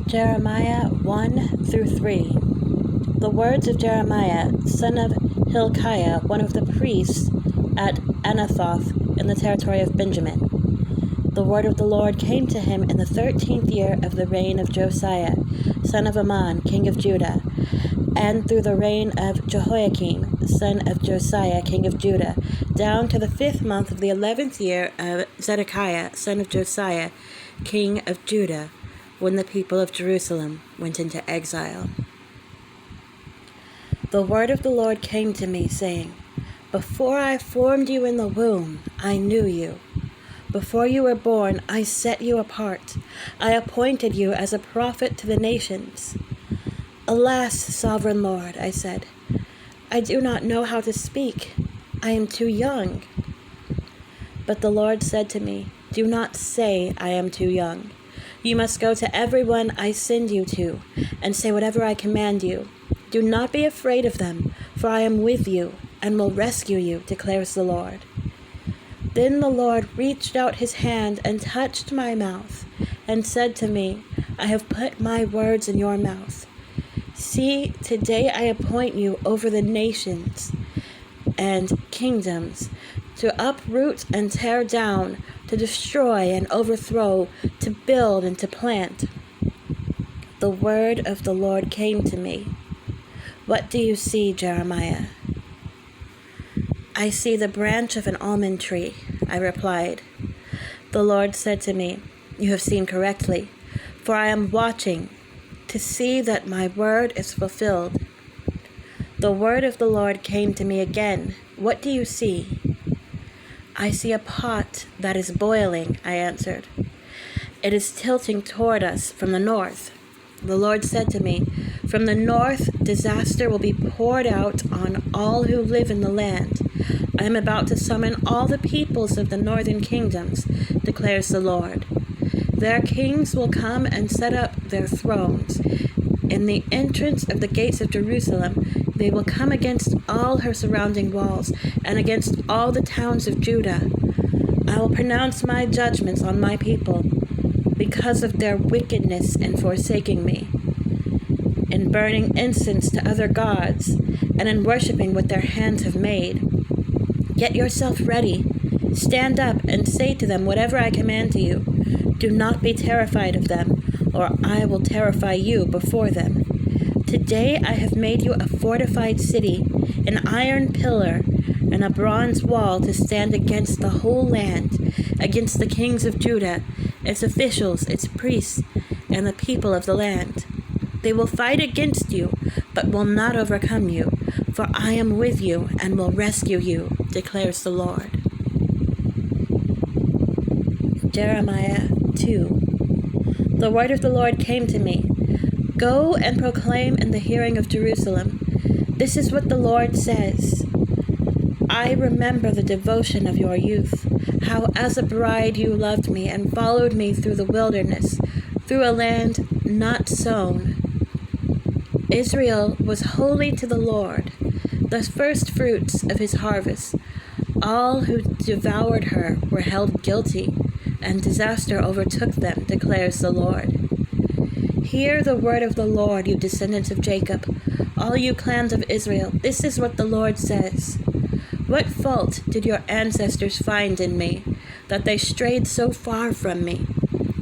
Jeremiah 1 through 3. The words of Jeremiah, son of Hilkiah, one of the priests at Anathoth in the territory of Benjamin. The word of the Lord came to him in the 13th year of the reign of Josiah, son of Ammon, king of Judah, and through the reign of Jehoiakim, son of Josiah, king of Judah, down to the 5th month of the 11th year of Zedekiah, son of Josiah, king of Judah, when the people of Jerusalem went into exile. The word of the Lord came to me, saying, Before I formed you in the womb, I knew you. Before you were born, I set you apart. I appointed you as a prophet to the nations. Alas, sovereign Lord, I said, I do not know how to speak. I am too young. But the Lord said to me, Do not say I am too young. You must go to everyone I send you to, and say whatever I command you. Do not be afraid of them, for I am with you, and will rescue you, declares the Lord. Then the Lord reached out his hand and touched my mouth, and said to me, I have put my words in your mouth. See, today I appoint you over the nations and kingdoms, to uproot and tear down, to destroy and overthrow, to build and to plant. The word of the Lord came to me. What do you see, Jeremiah? I see the branch of an almond tree, I replied. The Lord said to me, You have seen correctly, for I am watching to see that my word is fulfilled. The word of the Lord came to me again. What do you see? I see a pot that is boiling, I answered. It is tilting toward us from the north. The Lord said to me, From the north, disaster will be poured out on all who live in the land. I am about to summon all the peoples of the northern kingdoms, declares the Lord. Their kings will come and set up their thrones. In the entrance of the gates of Jerusalem, they will come against all her surrounding walls and against all the towns of Judah. I will pronounce my judgments on my people because of their wickedness in forsaking me, in burning incense to other gods, and in worshiping what their hands have made. Get yourself ready. Stand up and say to them whatever I command to you. Do not be terrified of them, or I will terrify you before them. Today I have made you a fortified city, an iron pillar, and a bronze wall to stand against the whole land, against the kings of Judah, its officials, its priests, and the people of the land. They will fight against you, but will not overcome you, for I am with you and will rescue you, declares the Lord. Jeremiah 2. The word of the Lord came to me. Go and proclaim in the hearing of Jerusalem. This is what the Lord says. I remember the devotion of your youth, how as a bride you loved me and followed me through the wilderness, through a land not sown. Israel was holy to the Lord, the first fruits of his harvest. All who devoured her were held guilty, and disaster overtook them, declares the Lord. Hear the word of the Lord, you descendants of Jacob, all you clans of Israel. This is what the Lord says. What fault did your ancestors find in me, that they strayed so far from me?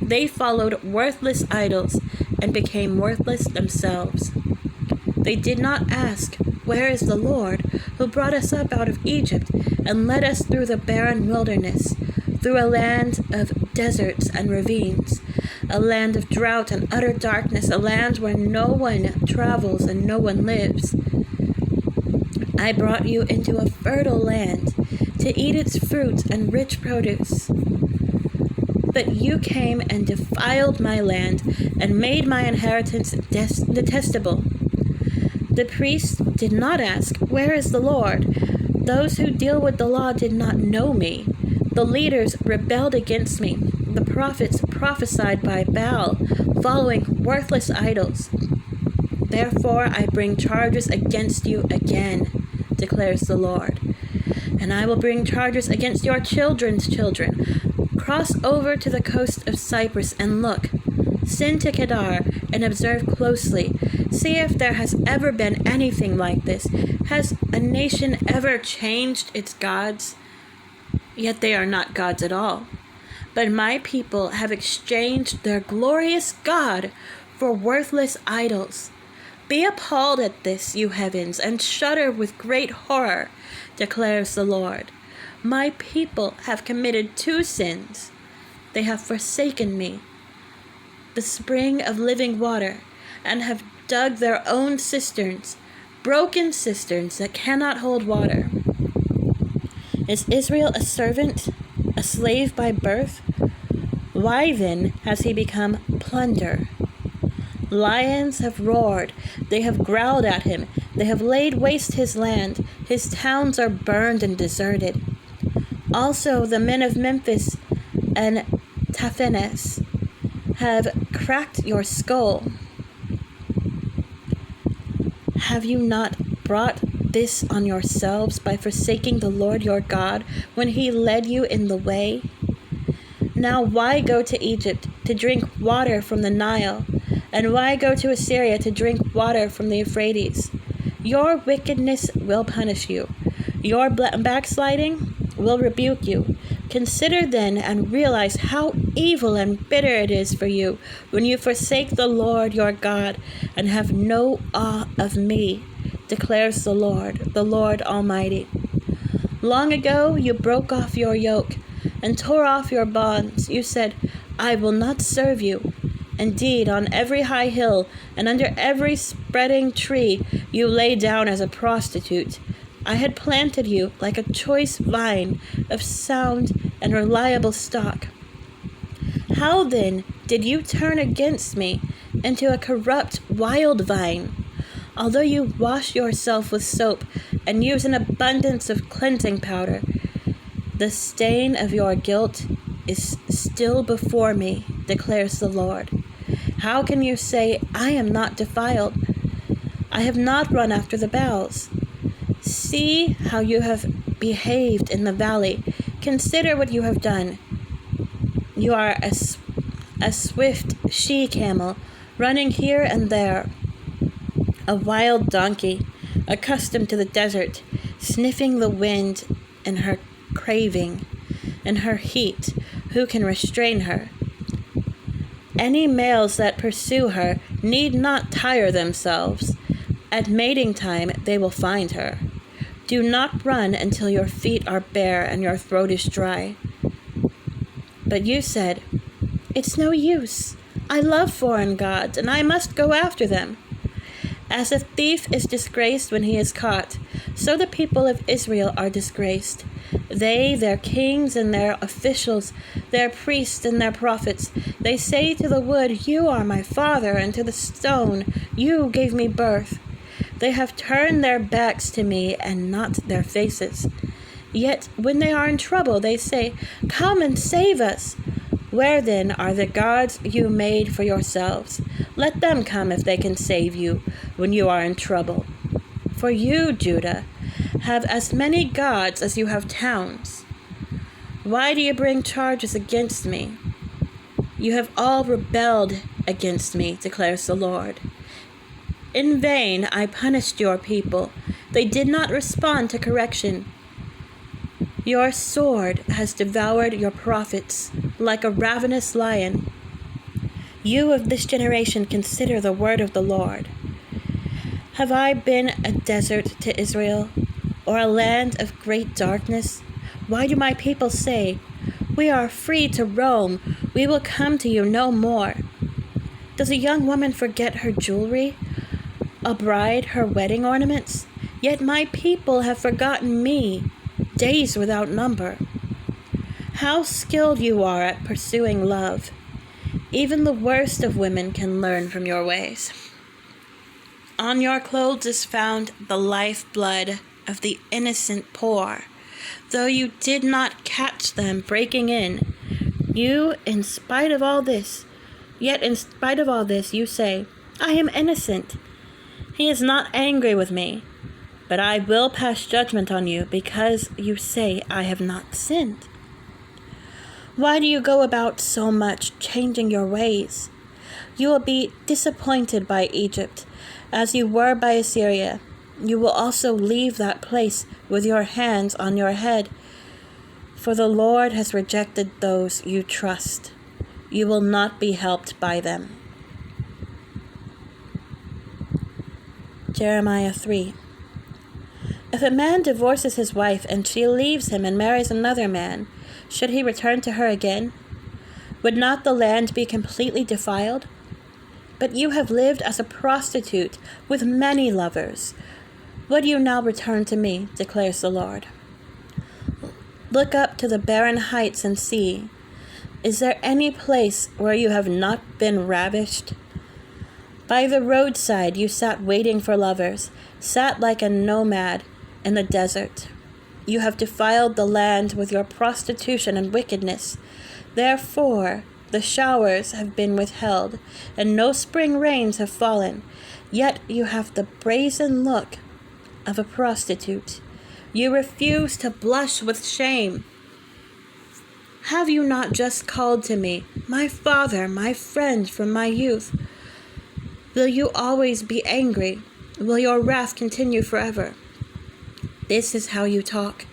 They followed worthless idols and became worthless themselves. They did not ask, Where is the Lord, who brought us up out of Egypt and led us through the barren wilderness, through a land of deserts and ravines, a land of drought and utter darkness, a land where no one travels and no one lives. I brought you into a fertile land to eat its fruit and rich produce. But you came and defiled my land and made my inheritance detestable. The priests did not ask, Where is the Lord? Those who deal with the law did not know me. The leaders rebelled against me. The prophets prophesied by Baal, following worthless idols. Therefore I bring charges against you again, declares the Lord. And I will bring charges against your children's children. Cross over to the coast of Cyprus and look. Send to Kedar and observe closely. See if there has ever been anything like this. Has a nation ever changed its gods? Yet they are not gods at all. But my people have exchanged their glorious God for worthless idols. Be appalled at this, you heavens, and shudder with great horror, declares the Lord. My people have committed 2 sins. They have forsaken me, the spring of living water, and have dug their own cisterns, broken cisterns that cannot hold water. Is Israel a servant, a slave by birth? Why then has he become plunder? Lions have roared, they have growled at him, they have laid waste his land, his towns are burned and deserted. Also the men of Memphis and Taphanes have cracked your skull. Have you not brought this on yourselves by forsaking the Lord your God when he led you in the way? Now why go to Egypt to drink water from the Nile? And why go to Assyria to drink water from the Euphrates? Your wickedness will punish you. Your backsliding will rebuke you. Consider then and realize how evil and bitter it is for you when you forsake the Lord your God and have no awe of me, declares the Lord Almighty. Long ago you broke off your yoke and tore off your bonds. You said, I will not serve you. Indeed, on every high hill and under every spreading tree you lay down as a prostitute. I had planted you like a choice vine of sound and reliable stock. How then did you turn against me into a corrupt wild vine? Although you wash yourself with soap and use an abundance of cleansing powder, the stain of your guilt is still before me, declares the Lord. How can you say, I am not defiled? I have not run after the Baals. See how you have behaved in the valley. Consider what you have done. You are a swift she-camel, running here and there, a wild donkey, accustomed to the desert, sniffing the wind in her craving, in her heat. Who can restrain her? Any males that pursue her need not tire themselves. At mating time they will find her. Do not run until your feet are bare and your throat is dry. But you said, it's no use. I love foreign gods, and I must go after them. As a thief is disgraced when he is caught, so the people of Israel are disgraced. They, their kings and their officials, their priests and their prophets, they say to the wood, you are my father, and to the stone, you gave me birth. They have turned their backs to me and not their faces. Yet when they are in trouble, they say, come and save us. Where then are the gods you made for yourselves? Let them come if they can save you when you are in trouble. For you, Judah, have as many gods as you have towns. Why do you bring charges against me? You have all rebelled against me, declares the Lord. In vain I punished your people. They did not respond to correction. Your sword has devoured your prophets like a ravenous lion. You of this generation consider the word of the Lord. Have I been a desert to Israel, or a land of great darkness? Why do my people say, we are free to roam, we will come to you no more? Does a young woman forget her jewelry, a bride her wedding ornaments? Yet my people have forgotten me, days without number. How skilled you are at pursuing love. Even the worst of women can learn from your ways. On your clothes is found the lifeblood of the innocent poor. Though you did not catch them breaking in, you, in spite of all this, you say, I am innocent. He is not angry with me, but I will pass judgment on you because you say I have not sinned. Why do you go about so much changing your ways? You will be disappointed by Egypt, as you were by Assyria. You will also leave that place with your hands on your head, for the Lord has rejected those you trust. You will not be helped by them. Jeremiah 3. If a man divorces his wife and she leaves him and marries another man, should he return to her again? Would not the land be completely defiled? But you have lived as a prostitute with many lovers. Would you now return to me, declares the Lord? Look up to the barren heights and see. Is there any place where you have not been ravished? By the roadside you sat waiting for lovers, sat like a nomad in the desert. You have defiled the land with your prostitution and wickedness. Therefore the showers have been withheld, and no spring rains have fallen. Yet you have the brazen look of a prostitute. You refuse to blush with shame. Have you not just called to me, my father, my friend from my youth? Will you always be angry? Will your wrath continue forever? This is how you talk,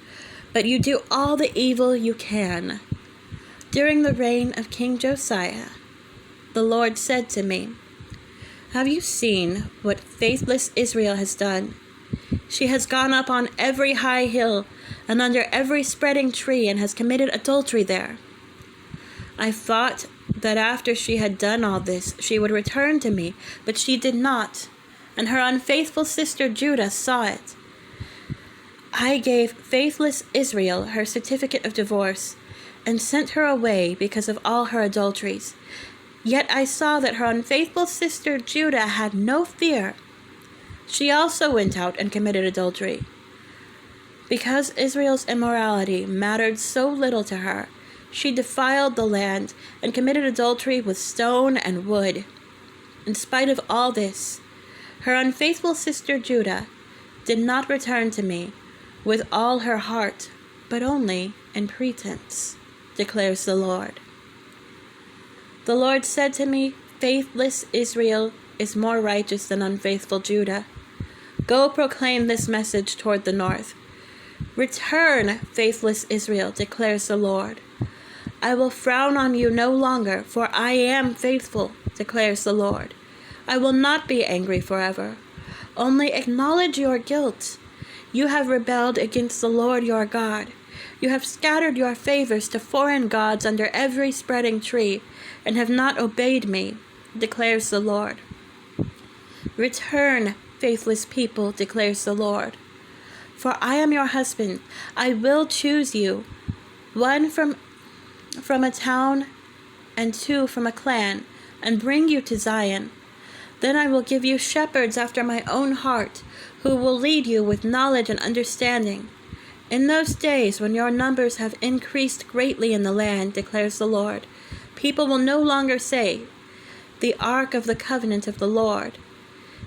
but you do all the evil you can. During the reign of King Josiah, the Lord said to me, have you seen what faithless Israel has done? She has gone up on every high hill and under every spreading tree and has committed adultery there. I thought that after she had done all this, she would return to me, but she did not, and her unfaithful sister Judah saw it. I gave faithless Israel her certificate of divorce and sent her away because of all her adulteries. Yet I saw that her unfaithful sister Judah had no fear. She also went out and committed adultery. Because Israel's immorality mattered so little to her, she defiled the land and committed adultery with stone and wood. In spite of all this, her unfaithful sister Judah did not return to me with all her heart, but only in pretense, declares the Lord. The Lord said to me, faithless Israel is more righteous than unfaithful Judah. Go proclaim this message toward the north. Return, faithless Israel, declares the Lord. I will frown on you no longer, for I am faithful, declares the Lord. I will not be angry forever. Only acknowledge your guilt. You have rebelled against the Lord your God. You have scattered your favors to foreign gods under every spreading tree, and have not obeyed me, declares the Lord. Return, faithless people, declares the Lord. For I am your husband. I will choose you, one from a town and two from a clan, and bring you to Zion. Then I will give you shepherds after my own heart, who will lead you with knowledge and understanding. In those days when your numbers have increased greatly in the land, declares the Lord, people will no longer say, the ark of the covenant of the Lord.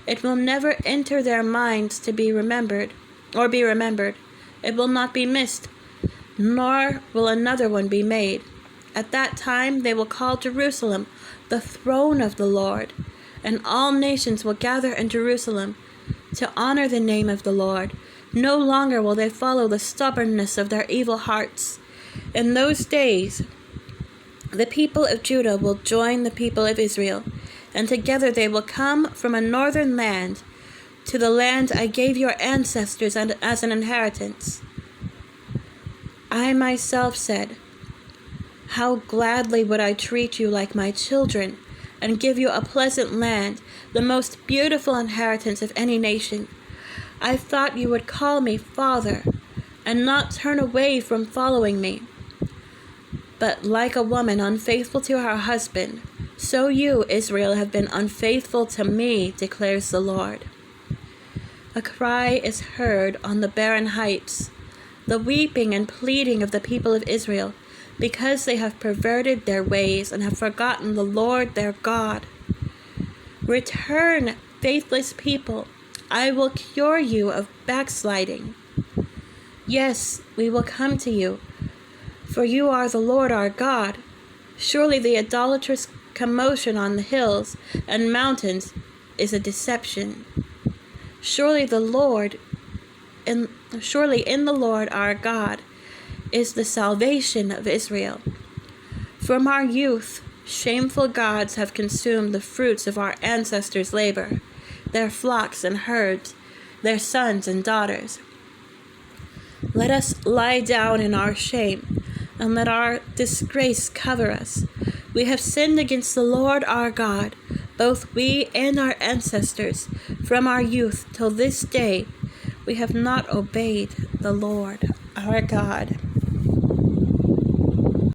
It will never enter their minds to be remembered, or be remembered. It will not be missed, nor will another one be made. At that time they will call Jerusalem the throne of the Lord, and all nations will gather in Jerusalem to honor the name of the Lord. No longer will they follow the stubbornness of their evil hearts. In those days, the people of Judah will join the people of Israel, and together they will come from a northern land to the land I gave your ancestors as an inheritance. I myself said, how gladly would I treat you like my children and give you a pleasant land, the most beautiful inheritance of any nation. I thought you would call me Father and not turn away from following me. But like a woman unfaithful to her husband, so you, Israel, have been unfaithful to me, declares the Lord. A cry is heard on the barren heights, the weeping and pleading of the people of Israel, because they have perverted their ways and have forgotten the Lord their God. Return, faithless people, I will cure you of backsliding. Yes, we will come to you, for you are the Lord our God. Surely the idolatrous commotion on the hills and mountains is a deception. Surely in the Lord our God is the salvation of Israel. From our youth, shameful gods have consumed the fruits of our ancestors' labor, their flocks and herds, their sons and daughters. Let us lie down in our shame, and let our disgrace cover us. We have sinned against the Lord our God, both we and our ancestors, from our youth till this day. We have not obeyed the Lord our God.